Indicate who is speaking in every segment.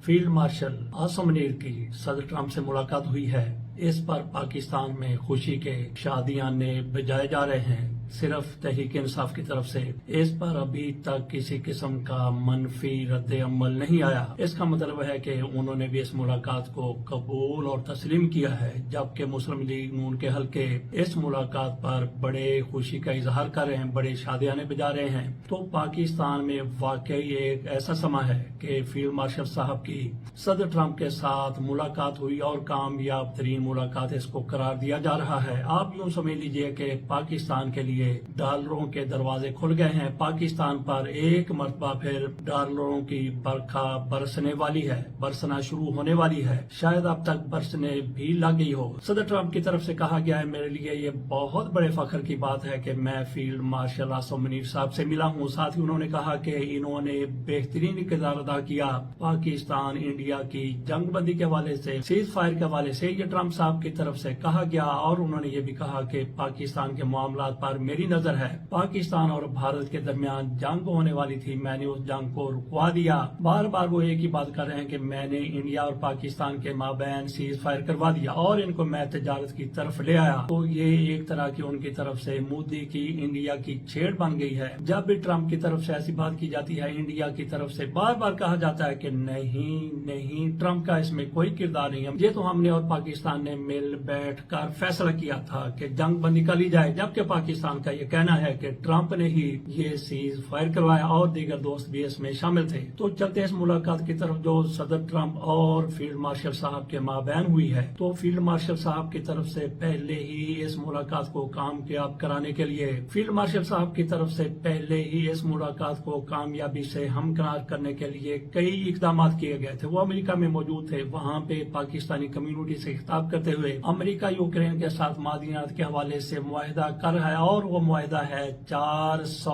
Speaker 1: Field marshal Assam Munir की सदर Trump से मुलाकात हुई है। इस पर पाकिस्तान में खुशी के शादियाने बजाए जा रहे हैं, सिर्फ तहरीक इंसाफ की तरफ से। इस पर अभी तक किसी किस्म का मनफी रद्द अमल नहीं आया। इसका मतलब है कि उन्होंने भी इस मुलाकात को कबूल और तस्लीम किया है, जबकि मुस्लिम लीग नून के हल्के इस मुलाकात पर बड़े खुशी का इजहार कर रहे हैं, बड़े शादियाने बजा रहे हैं। तो पाकिस्तान में वाकई एक ऐसा समय है कि फील्ड मार्शल साहब की सदर ट्रंप के साथ मुलाकात हुई और कामयाब तरीन मुलाकात इसको करार दिया जा रहा है। आप यूं समझ लीजिए कि पाकिस्तान के लिए डॉलरों के दरवाजे खुल गए हैं। पाकिस्तान पर एक मरतबा फिर डॉलरों की बरखा बरसने वाली है, बरसना शुरू होने वाली है। शायद अब तक बरसने भी लग गई हो। सदर ट्रंप की तरफ से कहा गया है, मेरे लिए ये बहुत बड़े फख्र की बात है कि मैं फील्ड मार्शल आसम मुनीर साहब से मिला हूँ। साथ ही उन्होंने कहा कि इन्होंने बेहतरीन किरदार अदा किया पाकिस्तान इंडिया की जंगबंदी के हवाले से, सीज फायर के हवाले से। ये ट्रंप साहब की तरफ से कहा गया और उन्होंने ये भी कहा कि पाकिस्तान के मामला पर मेरी नजर है। पाकिस्तान और भारत के दरमियान जंग होने वाली थी, मैंने उस जंग को रुकवा दिया। बार बार वो एक ही बात कर रहे हैं कि मैंने इंडिया और पाकिस्तान के माबैन सीज फायर करवा दिया और इनको मैं तजारत की तरफ ले आया। तो ये एक तरह की उनकी तरफ से मोदी की इंडिया की छेड़ बन गई है। जब भी ट्रंप की तरफ से ऐसी बात की जाती है, इंडिया की तरफ से बार बार कहा जाता है कि नहीं ट्रंप का इसमें कोई किरदार नहीं है। ये तो हमने और पाकिस्तान ने मिल बैठ कर फैसला किया था कि जंग बंदी कर ली जाए, जबकि पाकिस्तान का ये कहना है कि ट्रंप ने ही ये सीज फायर करवाया और दीगर दोस्त भी इसमें शामिल थे। तो चलते इस मुलाकात की तरफ जो सदर ट्रंप और फील्ड मार्शल साहब के माबैन हुई है। तो फील्ड मार्शल साहब की तरफ से पहले ही इस मुलाकात को कामयाब कराने के लिए फील्ड मार्शल साहब की तरफ से पहले ही इस मुलाकात को कामयाबी से हमकरार करने के लिए कई इकदाम किए गए थे। वो अमेरिका में मौजूद थे। वहाँ पे पाकिस्तानी कम्युनिटी से खिताब करते हुए अमेरिका यूक्रेन के साथ मादनियात के हवाले से मुआहिदा कर रहा है और वो मुआहिदा है 400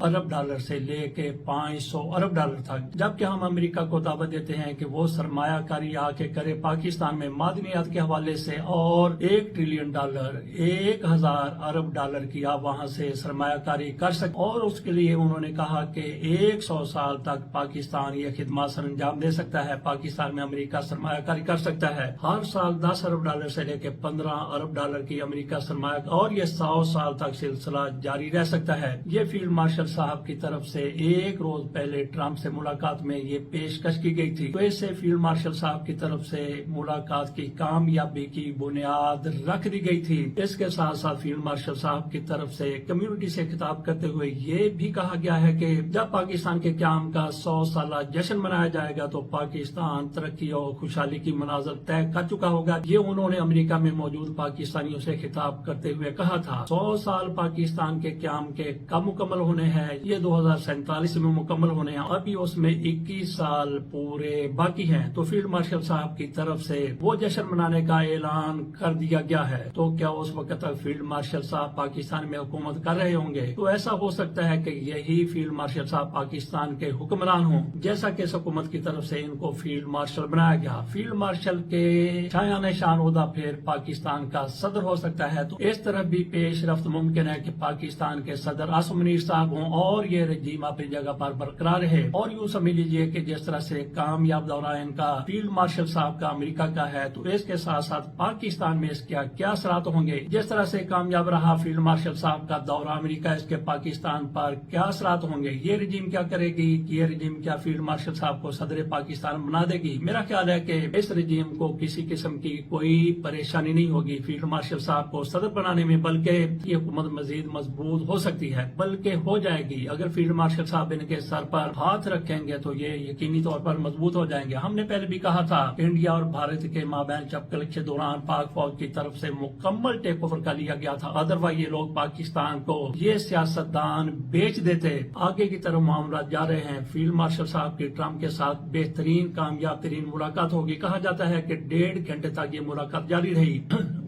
Speaker 1: अरब डॉलर से लेके 500 अरब डॉलर तक। जबकि हम अमेरिका को दावत देते हैं कि वो सरमायाकारी आके करे पाकिस्तान में मादनियात के हवाले से और $1 ट्रिलियन 1000 अरब डॉलर की आप वहाँ से सरमायाकारी कर सकते। और उसके लिए उन्होंने कहा कि 100 साल तक पाकिस्तान ये खिदमत सर अंजाम दे सकता है। पाकिस्तान में अमेरिका सरमायाकारी कर सकता है। हर साल 10 अरब डॉलर से लेके 15 अरब डॉलर की अमेरिका सरमाया और ये 100 साल तक सिलसिला जारी रह सकता है। ये फील्ड मार्शल साहब की तरफ से एक रोज पहले ट्रंप से मुलाकात में ये पेशकश की गई थी। तो इससे फील्ड मार्शल साहब की तरफ से मुलाकात की कामयाबी की बुनियाद रख दी गई थी। इसके साथ साथ फील्ड मार्शल साहब की तरफ से कम्युनिटी से खिताब करते हुए ये भी कहा गया है कि जब पाकिस्तान के क्याम का 100 साल जश्न मनाया जाएगा तो पाकिस्तान तरक्की और खुशहाली की मनाज़र तय कर चुका होगा। ये उन्होंने अमेरिका में मौजूद पाकिस्तानियों से खिताब करते हुए कहा था। 100 साल पाकिस्तान के क्याम के कब मुकम्मल होने हैं, ये 2047 में मुकम्मल होने हैं। अभी उसमें 21 साल पूरे बाकी हैं। तो फील्ड मार्शल साहब की तरफ से वो जश्न मनाने का ऐलान कर दिया गया है। तो क्या उस वक्त तक फील्ड मार्शल साहब पाकिस्तान में हुकूमत कर रहे होंगे? तो ऐसा हो सकता है कि यही फील्ड मार्शल साहब पाकिस्तान के हुक्मरान हों, जैसा कि इस हुकूमत की तरफ से इनको फील्ड मार्शल बनाया गया। फील्ड मार्शल के शायान शान ओहदा फिर पाकिस्तान का सदर हो सकता है। तो इस तरह भी पेश रफ्त मुमकिन है कि पाकिस्तान के सदर आसम मुनीर साहब हों और ये रजीम अपनी जगह पर बरकरार है। और यूं समझ लीजिए कि जिस तरह से कामयाब दौरा इनका फील्ड मार्शल साहब का अमेरिका का है, तो इसके साथ साथ पाकिस्तान में इसके क्या असरात होंगे। जिस तरह से कामयाब रहा फील्ड मार्शल साहब का दौरा अमेरिका, इसके पाकिस्तान पर क्या असरात होंगे। ये रजीम क्या करेगी, ये रजीम क्या फील्ड मार्शल साहब को सदर पाकिस्तान बना देगी। मेरा ख्याल है कि इस रजीम को किसी किस्म की कोई परेशानी नहीं होगी फील्ड मार्शल साहब को सदर बनाने में, बल्कि ये हुकूमत मजीद मजबूत हो सकती है, बल्कि हो जाएगी। अगर फील्ड मार्शल साहब इनके सर पर हाथ रखेंगे तो ये यकीनी तौर पर मजबूत हो जाएंगे। हमने पहले भी कहा था इंडिया और भारत के माबैन चपकल के दौरान पाक फौज की तरफ से मुकम्मल टेक ओवर कर लिया गया था। अदरवाइज ये लोग पाकिस्तान को ये सियासतदान बेच देते। आगे की तरफ मामला जा रहे हैं। फील्ड मार्शल साहब की ट्रंप के साथ बेहतरीन कामयाब तरीन मुलाकात होगी। कहा जाता है कि 1.5 घंटे तक ये मुलाकात जारी रही।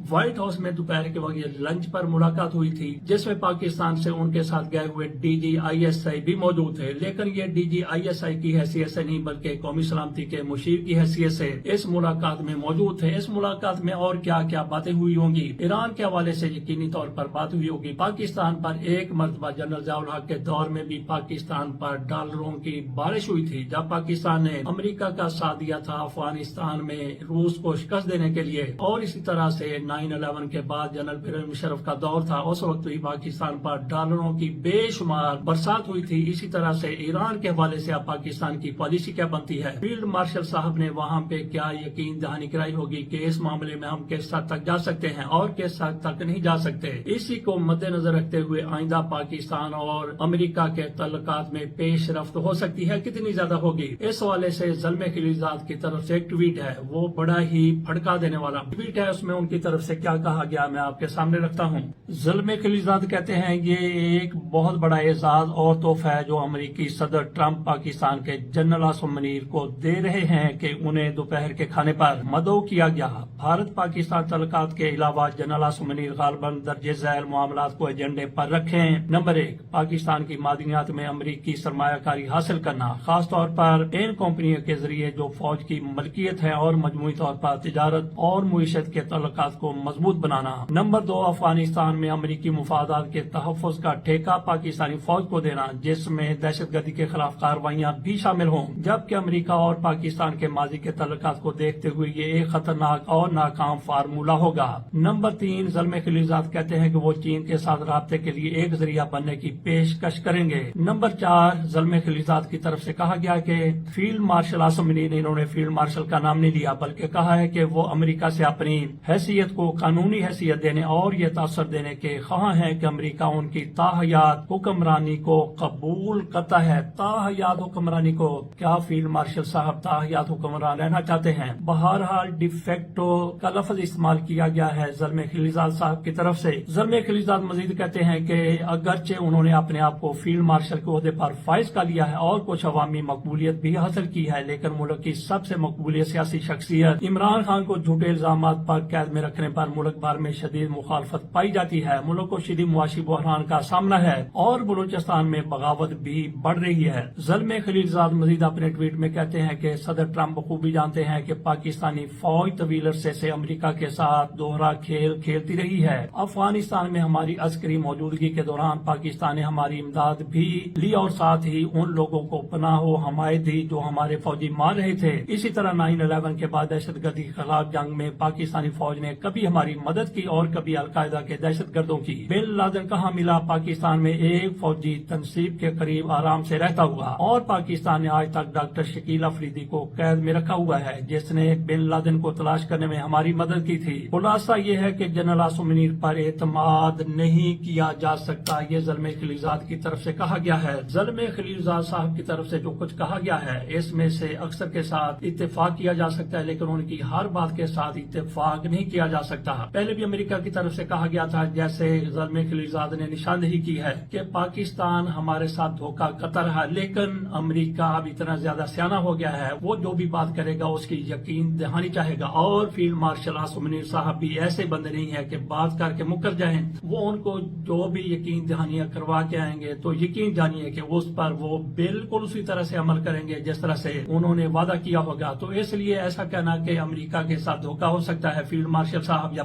Speaker 1: व्हाइट हाउस में दोपहर के वक्त ये लंच पर मुलाकात हुई थी, जिसमें पाकिस्तान से उनके साथ गए हुए DGISI भी मौजूद थे। लेकिन ये DGISI की हैसियत से नहीं बल्कि कौमी सलामती के मुशीर की हैसियत से इस मुलाकात में मौजूद थे। इस मुलाकात में और क्या क्या बातें हुई होंगी, ईरान के हवाले से यकीनी तौर पर बात हुई होगी। पाकिस्तान पर एक मरतबा जनरल ज़ियाउल हक के दौर में भी पाकिस्तान पर डॉलरों की बारिश हुई थी, जब पाकिस्तान ने अमेरिका का साथ दिया था अफगानिस्तान में रूस को शिकस्त देने के लिए। और इसी तरह से 9/11 के बाद जनरल परवेज मुशर्रफ का दौर था, उस वक्त भी पाकिस्तान पर डॉलरों की बेशुमार बरसात हुई थी। इसी तरह से ईरान के हवाले से अब पाकिस्तान की पॉलिसी क्या बनती है, फील्ड मार्शल साहब ने वहाँ पे क्या यकीन दहानी कराई होगी कि इस मामले में हम किस हद तक जा सकते हैं और किस हद तक नहीं जा सकते। इसी को मद्देनजर रखते हुए आइंदा पाकिस्तान और अमेरिका के तल्लुकात में पेशरफ्त हो सकती है, कितनी ज्यादा होगी। इस हवाले से ज़ल्मे खलीलजाद की तरफ से एक ट्वीट है, वो बड़ा ही भड़का देने वाला ट्वीट है। उसमें उनकी तरफ से क्या कहा गया मैं आपके सामने रखता हूँ। ज़ल्मे खलीलजाद कहते हैं, ये एक बहुत बड़ा एजाज और तोहफा है जो अमेरिकी सदर ट्रंप पाकिस्तान के जनरल आसिम मुनीर को दे रहे हैं कि उन्हें दोपहर के खाने पर मदऊ किया गया। भारत पाकिस्तान तल्लुकात के अलावा जनरल आसिम मुनीर गालबन दर्जे ज़ैल मामलात को एजेंडे पर रखें। नंबर 1, पाकिस्तान की मादनियात में अमेरिकी सरमायाकारी हासिल करना, खास तौर पर इन कंपनियों के जरिए जो फौज की मलकियत है, और मजमूई तौर पर तिजारत और मुईशत के तल्लुकात को मजबूत बनाना। नंबर 2, अफगानिस्तान में अमेरिकी मुफादात के तहफ़्फ़ुज़ का ठेका पाकिस्तानी फौज को देना, जिसमें दहशतगर्दी के खिलाफ कार्रवाइयाँ भी शामिल हों। जबकि अमेरिका और पाकिस्तान के माजी के तल्लुकात को देखते हुए ये एक खतरनाक और नाकाम फार्मूला होगा। नंबर 3, ज़ल्मे खलीलजाद कहते हैं कि वो चीन के साथ राब्ते के लिए एक जरिया बनने की पेशकश करेंगे। नंबर 4, ज़ल्मे खलीलजाद की तरफ से कहा गया कि फील्ड मार्शल आसिम मुनीर, इन्होंने फील्ड मार्शल का नाम नहीं लिया बल्कि कहा है कि वो अमेरिका से अपनी हैसियत को कानूनी हैसियत देने और ये तासर देने के ख्वाह हैं कि अमेरिका उनकी ताहयात हुक्मरानी को कबूल करता है। ताहयात हुक्मरानी को, क्या फील्ड मार्शल साहब ताहयात हुक्मरान रहना चाहते हैं? बहरहाल डिफेक्टो का लफ्ज इस्तेमाल किया गया है ज़ल्मे खलीलजाद साहब की तरफ से। ज़ल्मे खलीलजाद मजीद कहते हैं कि अगरचे उन्होंने अपने आप को फील्ड मार्शल के ओहदे पर फाइज कर लिया है और कुछ अवामी मकबूलियत भी हासिल की है, लेकिन मुल्क की सबसे मकबूलियत सियासी शख्सियत इमरान खान को झूठे इल्जामात पर कैद में रखने पर मुल्क भर में शदीद मुखालफत पाई जाती है। मुल्क को शदीद मुआशी बहरान का सामना है और बलूचिस्तान में बगावत भी बढ़ रही है। ज़ल्मे खलीलजाद मजीद अपने ट्वीट में कहते हैं कि सदर ट्रंप बखूबी जानते हैं कि पाकिस्तानी फौज तवील अरसे से अमेरिका के साथ दोहरा खेल खेलती रही है। अफगानिस्तान में हमारी अस्करी मौजूदगी के दौरान पाकिस्तान ने हमारी इमदाद भी ली और साथ ही उन लोगों को पनाह व हमायत दी जो हमारे फौजी मार रहे थे। इसी तरह 9/11 के बाद दहशतगर्दी के खिलाफ जंग में पाकिस्तानी फौज ने कभी हमारी मदद की और कभी अलकायदा के दहशतगर्दों की। बिन लादेन कहाँ मिला? पाकिस्तान में एक फौजी तनसीब के करीब आराम से रहता हुआ, और पाकिस्तान ने आज तक डॉक्टर शकील अफरीदी को कैद में रखा हुआ है, जिसने बिन लादेन को तलाश करने में हमारी मदद की थी। खुलासा ये है कि जनरल आसिम मुनीर पर एतमाद नहीं किया जा सकता। ये ज़ल्मे खलीलजाद की तरफ से कहा गया है। ज़ल्मे खलीलजाद साहब की तरफ से जो कुछ कहा गया है, इसमें से अक्सर के साथ इत्तेफाक किया जा सकता है, लेकिन उनकी हर बात के साथ इत्तेफाक नहीं किया जा सकता। पहले भी अमेरिका की तरफ से कहा गया था, जैसे ज़ल्मे खलीलजाद ने निशानदेही की है कि पाकिस्तान हमारे साथ धोखा करता रहा, लेकिन अमेरिका अब इतना ज्यादा सियाना हो गया है, वो जो भी बात करेगा उसकी यकीन दहानी चाहेगा। और फील्ड मार्शल आसिम मुनीर साहब भी ऐसे बंदे नहीं है कि बात करके मुकर जाएं। वो उनको जो भी यकीन दहानियां करवा के आएंगे तो यकीन जानिए कि उस पर वो बिल्कुल उसी तरह से अमल करेंगे जिस तरह से उन्होंने वादा किया होगा। तो इसलिए ऐसा कहना कि अमेरिका के साथ धोखा हो सकता है फील्ड मार्शल साहब या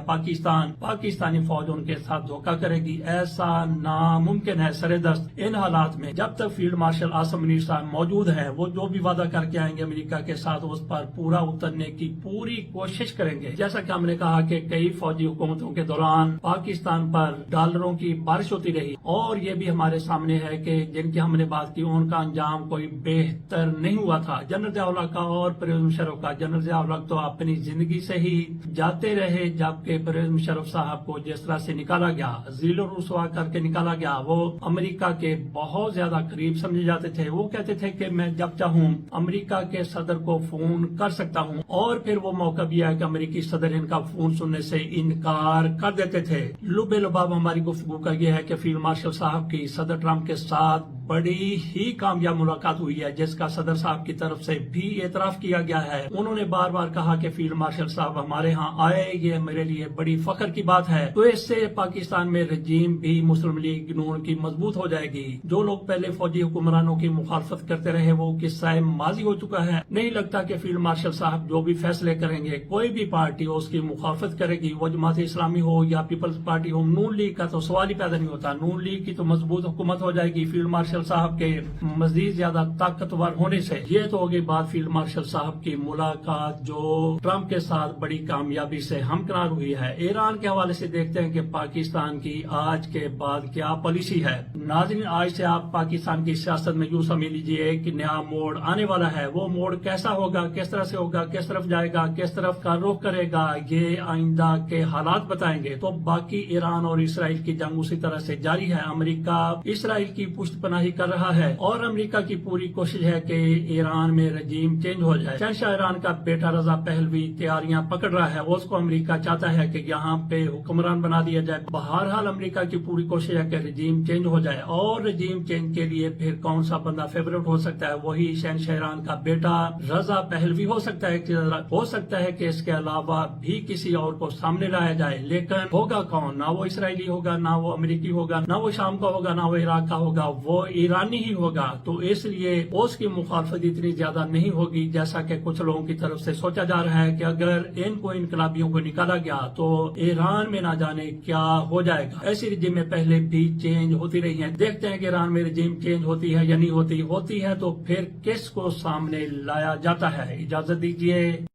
Speaker 1: पाकिस्तानी फौज उनके साथ धोखा करेगी, ऐसा नामुमकिन है सरेदस्त। इन हालात में जब तक फील्ड मार्शल आसिम मुनीर साहब मौजूद है, वो जो भी वादा करके आएंगे अमेरिका के साथ उस पर पूरा उतरने की पूरी कोशिश करेंगे। जैसा कि हमने कहा कि कई फौजी हुकूमतों के दौरान पाकिस्तान पर डॉलरों की बारिश होती रही, और ये भी हमारे सामने है कि जिनकी हमने बात की उनका अंजाम कोई बेहतर नहीं हुआ था। जनरल ज़ियाउल हक का और परवेज मुशर्रफ का। जनरल ज़ियाउल हक तो अपनी जिंदगी से ही जाते रहे, जबकि परवेज मुशर्रफ साहब को जिस तरह से निकाला गया, ज़ीलो रुसवा करके निकाला गया, वो अमेरिका के बहुत ज्यादा करीब समझे जाते थे। वो कहते थे कि मैं जब चाहूँ अमेरिका के सदर को फोन कर सकता हूँ, और फिर वो मौका भी आया कि अमेरिकी सदर इनका फोन सुनने से इनकार कर देते थे। लुबे लुबाब हमारी गुफ्तगू का यह है कि फील्ड मार्शल साहब की सदर ट्रंप के साथ बड़ी ही कामयाब मुलाकात हुई है, जिसका सदर साहब की तरफ से भी एतराफ किया गया है। उन्होंने बार बार कहा कि फील्ड मार्शल साहब हमारे यहाँ आए, ये میرے لیے بڑی فخر کی بات ہے۔ تو اس سے پاکستان میں رجیم بھی مسلم لیگ نون کی مضبوط ہو جائے گی۔ جو لوگ پہلے فوجی حکمرانوں کی مخالفت کرتے رہے وہ قصہ ماضی ہو چکا ہے۔ نہیں لگتا کہ فیلڈ مارشل صاحب جو بھی فیصلے کریں گے، کوئی بھی پارٹی ہو اس کی مخالفت کرے گی، وہ جماعت اسلامی ہو یا پیپلز پارٹی ہو۔ نون لیگ کا تو سوال ہی پیدا نہیں ہوتا۔ نون لیگ کی تو مضبوط حکومت ہو جائے گی فیلڈ مارشل صاحب کے مزید زیادہ طاقتور ہونے سے۔ یہ تو ہوگی بات فیلڈ مارشل صاحب کی ملاقات جو ٹرمپ کے ساتھ بڑی کامیابی سے ہمکنار ہوئی ہے۔ ایران کے حوالے سے دیکھتے ہیں کہ پاکستان کی آج کے بعد کیا پالیسی ہے۔ ناظرین، آج سے آپ پاکستان کی سیاست میں یوں سمجھ لیجیے ایک نیا موڑ آنے والا ہے۔ وہ موڑ کیسا ہوگا، کس طرح سے ہوگا، کس طرف جائے گا، کس طرف کا رخ کرے گا، یہ آئندہ کے حالات بتائیں گے۔ تو باقی ایران اور اسرائیل کی جنگ اسی طرح سے جاری ہے۔ امریکہ اسرائیل کی پشت پناہی کر رہا ہے اور امریکہ کی پوری کوشش ہے کہ ایران میں رجیم چینج ہو جائے۔ شہنشاہ ایران کا بیٹا رضا پہلوی تیاریاں پکڑ رہا ہے، اس کو امریکہ چاہتا ہے کہ یہاں پہ حکمران بنا دیا جائے۔ بہرحال امریکہ کی پوری کوشش ہے کہ رجیم چینج ہو جائے، اور رجیم چینج کے لیے پھر کون سا بندہ فیوریٹ ہو سکتا ہے؟ وہی شہنشاہ ایران کا بیٹا رضا پہلوی ہو سکتا ہے۔ ہو سکتا ہے کہ اس کے علاوہ بھی کسی اور کو سامنے لایا جائے، لیکن ہوگا کون؟ نہ وہ اسرائیلی ہوگا، نہ وہ امریکی ہوگا، نہ وہ شام کا ہوگا، نہ وہ عراق کا ہوگا، وہ ایرانی ہی ہوگا۔ تو اس لیے اس کی مخالفت اتنی زیادہ نہیں ہوگی جیسا کہ کچھ لوگوں کی طرف سے سوچا جا رہا ہے کہ اگر ان کو انقلابیوں کو نکالا گیا تو ایران میں نہ جانے کیا ہو جائے گا۔ ایسی رجیم میں پہلے بھی چینج ہوتی رہی ہیں، دیکھتے ہیں کہ ایران میں رجیم چینج ہوتی ہے یا نہیں ہوتی ہے تو پھر کس کو سامنے لایا جاتا ہے۔ اجازت دیجیے۔